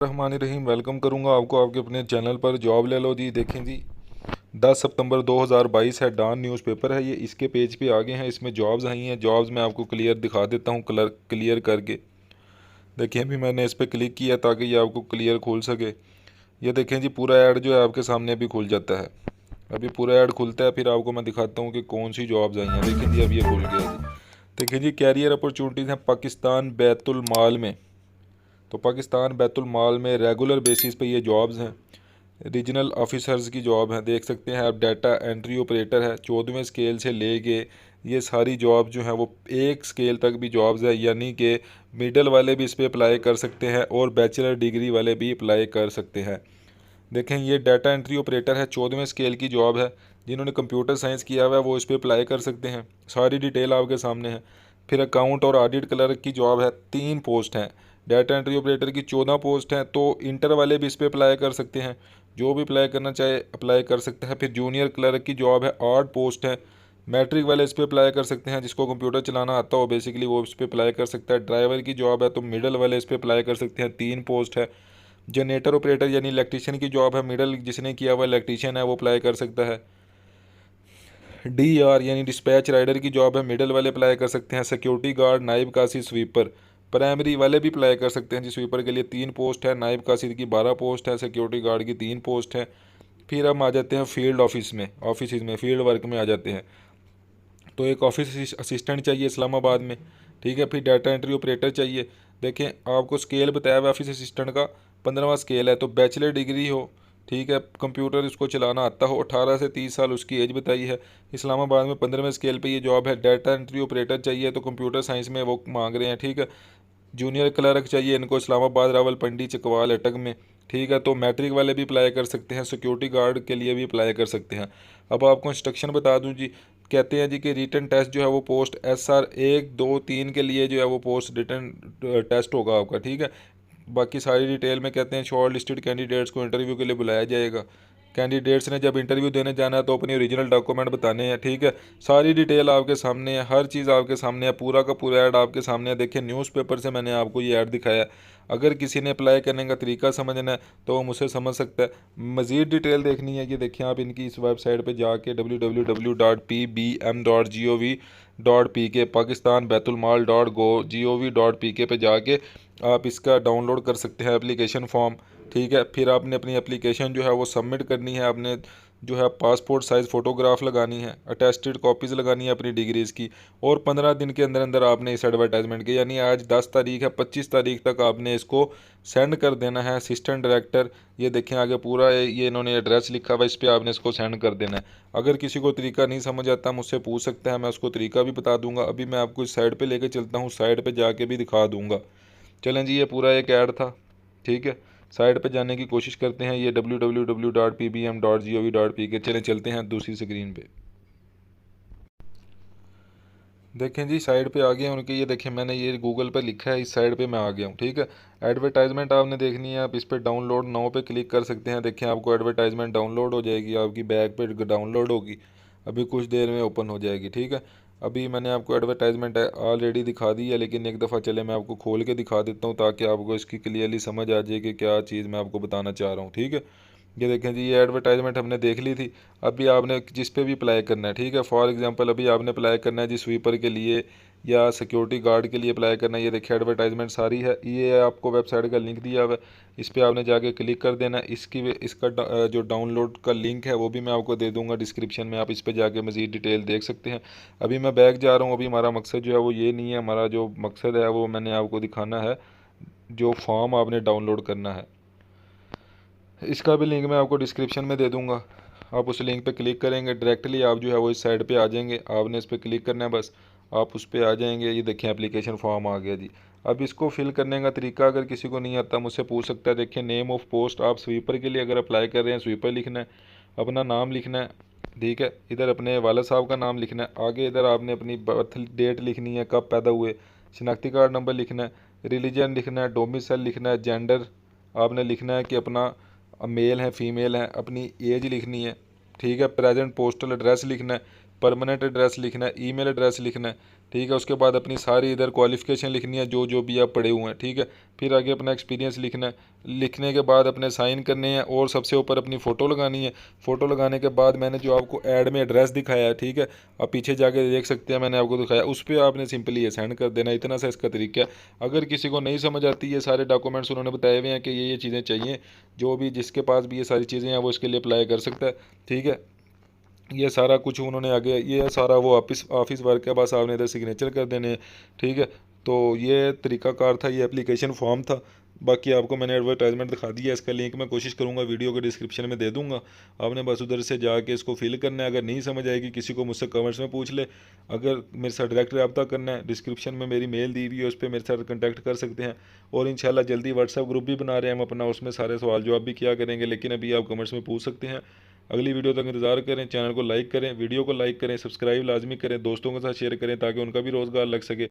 रहमान रहीम। Welcome करूंगा आपको आपके अपने चैनल पर। जॉब ले लो जी। देखें जी, 10 सितंबर 2022 है, डॉन न्यूज़पेपर है ये। इसके पेज पे आगे हैं, इसमें जॉब्स आई हैं। जॉब्स मैं आपको क्लियर दिखा देता हूँ, क्लियर करके। देखिए अभी मैंने इस पर क्लिक किया ताकि ये आपको क्लियर खुल सके। ये देखें जी, पूरा ऐड जो है आपके सामने अभी खुल जाता है। अभी पूरा ऐड खुलता है, फिर आपको मैं दिखाता हूँ कि कौन सी जॉब्स आई हैं। देखें जी, अब ये खुल गया जी। देखें जी, कैरियर अपॉर्चुनिटीज़ हैं पाकिस्तान बैतुल माल में। तो पाकिस्तान बैतुल माल में रेगुलर बेसिस पे ये जॉब्स हैं। रीजनल ऑफिसर्स की जॉब है, देख सकते हैं आप। डाटा एंट्री ऑपरेटर है, 14वें स्केल से लेके ये सारी जॉब जो है वो 1 स्केल तक भी जॉब्स है, यानी कि मिडल वाले भी इस पर अप्लाई कर सकते हैं और बैचलर डिग्री वाले भी अप्लाई कर सकते हैं। देखें ये डाटा एंट्री ऑपरेटर है, 14वें स्केल की जॉब है। जिन्होंने कंप्यूटर साइंस किया हुआ है वो इस पर अप्लाई कर सकते हैं। सारी डिटेल आपके सामने है। फिर अकाउंट और ऑडिट क्लर्क की जॉब है, 3 पोस्ट हैं। डाटा एंट्री ऑपरेटर की 14 पोस्ट हैं, तो इंटर वाले भी इस पर अप्लाई कर सकते हैं। जो भी अप्लाई करना चाहे अप्लाई कर सकते हैं। फिर जूनियर क्लर्क की जॉब है, 8 पोस्ट हैं। मैट्रिक वाले इस पर अप्लाई कर सकते हैं, जिसको कंप्यूटर चलाना आता हो बेसिकली वो इस पर अप्लाई कर सकता है। ड्राइवर की जॉब है तो मिडल वाले इस पर अप्लाई कर सकते हैं, 3 पोस्ट है। जनरेटर ऑपरेटर यानी इलेक्ट्रीशियन की जॉब है, मिडल जिसने किया हुआ इलेक्ट्रीशियन है वो अप्लाई कर सकता है। डीआर यानी डिस्पैच राइडर की जॉब है, मिडल वाले अप्लाई कर सकते हैं। सिक्योरिटी गार्ड, नाइब कासिर, स्वीपर प्राइमरी वाले भी अप्लाई कर सकते हैं जी। स्वीपर के लिए 3 पोस्ट है, नाइब कासिर की 12 पोस्ट है, सिक्योरिटी गार्ड की 3 पोस्ट है। फिर हम आ जाते हैं फील्ड ऑफिस में फील्ड वर्क में आ जाते हैं। तो एक ऑफिस असिस्टेंट चाहिए इस्लामाबाद में, ठीक है। फिर डाटा एंट्री ऑपरेटर चाहिए। देखें आपको स्केल बताया हुआ ऑफिस असिस्टेंट का 15वां स्केल है, तो बैचलर डिग्री हो, ठीक है, कंप्यूटर इसको चलाना आता हो, 18 से 30 साल उसकी एज बताई है। इस्लामाबाद में 15वें स्केल पे ये जॉब है। डाटा एंट्री ऑपरेटर चाहिए तो कंप्यूटर साइंस में वो मांग रहे हैं, ठीक है। जूनियर क्लर्क चाहिए इनको इस्लामाबाद, रावलपिंडी, चकवाल, अटक में, ठीक है। तो मैट्रिक वाले भी अप्लाई कर सकते हैं, सिक्योरिटी गार्ड के लिए भी अप्लाई कर सकते हैं। अब आपको इंस्ट्रक्शन बता दूं जी। कहते हैं जी कि रिटन टेस्ट जो है वो पोस्ट SR 1, 2, 3 के लिए जो है वो पोस्ट रिटन टेस्ट होगा आपका, ठीक है। बाकी सारी डिटेल में कहते हैं शॉर्ट लिस्टेड कैंडिडेट्स को इंटरव्यू के लिए बुलाया जाएगा। कैंडिडेट्स ने जब इंटरव्यू देने जाना है तो अपने ओरिजिनल डॉक्यूमेंट बताने हैं, ठीक है। सारी डिटेल आपके सामने है, हर चीज़ आपके सामने है, पूरा का पूरा ऐड आपके सामने है। देखिए न्यूज़पेपर से मैंने आपको ये ऐड दिखाया है। अगर किसी ने अप्लाई करने का तरीका समझना है तो वो मुझसे समझ सकता है। मज़ीद डिटेल देखनी है, ये देखिए आप इनकी इस वेबसाइट पे जाके www.pbm.gov.pk पाकिस्तान बैतुलमाल .gov.pk पे जाके आप इसका डाउनलोड कर सकते हैं एप्लीकेशन फॉर्म, ठीक है। फिर आपने अपनी एप्लीकेशन जो है वो सबमिट करनी है। आपने जो है पासपोर्ट साइज़ फ़ोटोग्राफ लगानी है, अटेस्टेड कॉपीज़ लगानी है अपनी डिग्रीज़ की, और 15 दिन के अंदर अंदर आपने इस एडवर्टाइजमेंट के, यानी आज 10 तारीख है, 25 तारीख तक आपने इसको सेंड कर देना है। असिस्टेंट डायरेक्टर, ये देखें आगे पूरा ये इन्होंने एड्रेस लिखा हुआ है, इस पर आपने इसको सेंड कर देना है। अगर किसी को तरीका नहीं समझ आता मुझसे पूछ सकता है, मैं उसको तरीका भी बता दूंगा। अभी मैं आपको इस साइड पर लेके चलता हूँ, साइड पर जाके भी दिखा दूँगा। चलें जी, ये पूरा एक ऐड था, ठीक है। साइड पे जाने की कोशिश करते हैं, ये www.pbm.gov.pk। चलें चलते हैं दूसरी स्क्रीन पे। देखें जी साइड पे आ गए हैं उनके, ये देखें मैंने ये गूगल पे लिखा है, इस साइड पे मैं आ गया हूँ, ठीक है। एडवर्टाइजमेंट आपने देखनी है, आप इस पर डाउनलोड नाउ पे क्लिक कर सकते हैं। देखें आपको एडवर्टाइजमेंट डाउनलोड हो जाएगी, आपकी बैक पे डाउनलोड होगी, अभी कुछ देर में ओपन हो जाएगी, ठीक है। अभी मैंने आपको एडवर्टाइजमेंट ऑलरेडी दिखा दी है, लेकिन एक दफ़ा चले मैं आपको खोल के दिखा देता हूँ ताकि आपको इसकी क्लियरली समझ आ जाए कि क्या चीज़ मैं आपको बताना चाह रहा हूँ, ठीक है। ये देखें जी, ये एडवर्टाइजमेंट हमने देख ली थी। अभी आपने जिस पे भी अप्लाई करना है, ठीक है। फॉर एग्जांपल अभी आपने अप्लाई करना है जी स्वीपर के लिए या सिक्योरिटी गार्ड के लिए अप्लाई करना है। ये देखिए एडवर्टाइजमेंट सारी है, ये आपको वेबसाइट का लिंक दिया हुआ है, इस पर आपने जाके क्लिक कर देना है। इसका जो डाउनलोड का लिंक है वो भी मैं आपको दे दूँगा डिस्क्रिप्शन में, आप इस पर जाके मज़ीद डिटेल देख सकते हैं। अभी मैं बैक जा रहा हूँ, अभी हमारा मकसद जो है वो ये नहीं है। हमारा जो मकसद है वो मैंने आपको दिखाना है, जो फॉर्म आपने डाउनलोड करना है। इसका भी लिंक मैं आपको डिस्क्रिप्शन में दे दूंगा। आप उस लिंक पे क्लिक करेंगे, डायरेक्टली आप जो है वो इस साइड पे आ जाएंगे। आपने इस पर क्लिक करना है, बस आप उस पर आ जाएंगे। ये देखें एप्लीकेशन फॉर्म आ गया जी। अब इसको फिल करने का तरीका अगर किसी को नहीं आता मुझसे पूछ सकता है। देखिए नेम ऑफ़ पोस्ट, आप स्वीपर के लिए अगर अप्लाई कर रहे हैं स्वीपर लिखना है, अपना नाम लिखना है, ठीक है। इधर अपने वाला साहब का नाम लिखना है, आगे इधर आपने अपनी बर्थ डेट लिखनी है, कब पैदा हुए, शनाख्ती कार्ड नंबर लिखना है, रिलीजन लिखना है, डोमिसाइल लिखना है, जेंडर आपने लिखना है कि अपना मेल है फीमेल है, अपनी एज लिखनी है, ठीक है। प्रेजेंट पोस्टल एड्रेस लिखना है, परमानेंट एड्रेस लिखना है, ईमेल एड्रेस लिखना है, ठीक है। उसके बाद अपनी सारी इधर क्वालिफ़िकेशन लिखनी है, जो जो भी आप पढ़े हुए हैं, ठीक है। फिर आगे अपना एक्सपीरियंस लिखना है। लिखने के बाद अपने साइन करने हैं और सबसे ऊपर अपनी फ़ोटो लगानी है। फ़ोटो लगाने के बाद मैंने जो आपको ऐड में एड्रेस दिखाया है, ठीक है, आप पीछे जाके देख सकते हैं, मैंने आपको दिखाया, उस पर आपने सिंपली ये सेंड कर देना। इतना सा इसका तरीका है। अगर किसी को नहीं समझ आती, ये सारे डॉक्यूमेंट्स उन्होंने बताए हुए हैं कि ये चीज़ें चाहिए, जो भी जिसके पास भी ये सारी चीज़ें हैं वो इसके लिए अप्लाई कर सकता है, ठीक है। ये सारा कुछ उन्होंने आगे, ये सारा वो ऑफिस ऑफिस वर्क है, बस आपने इधर सिग्नेचर कर देने हैं, ठीक है। तो ये तरीकाकार था, ये एप्लीकेशन फॉर्म था। बाकी आपको मैंने एडवर्टाइजमेंट दिखा दिया, इसका लिंक मैं कोशिश करूँगा वीडियो के डिस्क्रिप्शन में दे दूँगा। आपने बस उधर से जाके इसको फिल करना है। अगर नहीं समझ आएगी किसी को मुझसे कमेंट्स में पूछ ले। अगर मेरे साथ डायरेक्ट रब्ता करना है, डिस्क्रिप्शन में मेरी मेल दी हुई है, उस पर मेरे साथ कॉन्टैक्ट कर सकते हैं। और इंशाल्लाह जल्दी व्हाट्सएप ग्रुप भी बना रहे हैं हम अपना, उसमें सारे सवाल जवाब भी किया करेंगे, लेकिन अभी आप कमेंट्स में पूछ सकते हैं। अगली वीडियो तक इंतजार करें। चैनल को लाइक करें, वीडियो को लाइक करें, सब्सक्राइब लाजमी करें, दोस्तों के साथ शेयर करें ताकि उनका भी रोज़गार लग सके।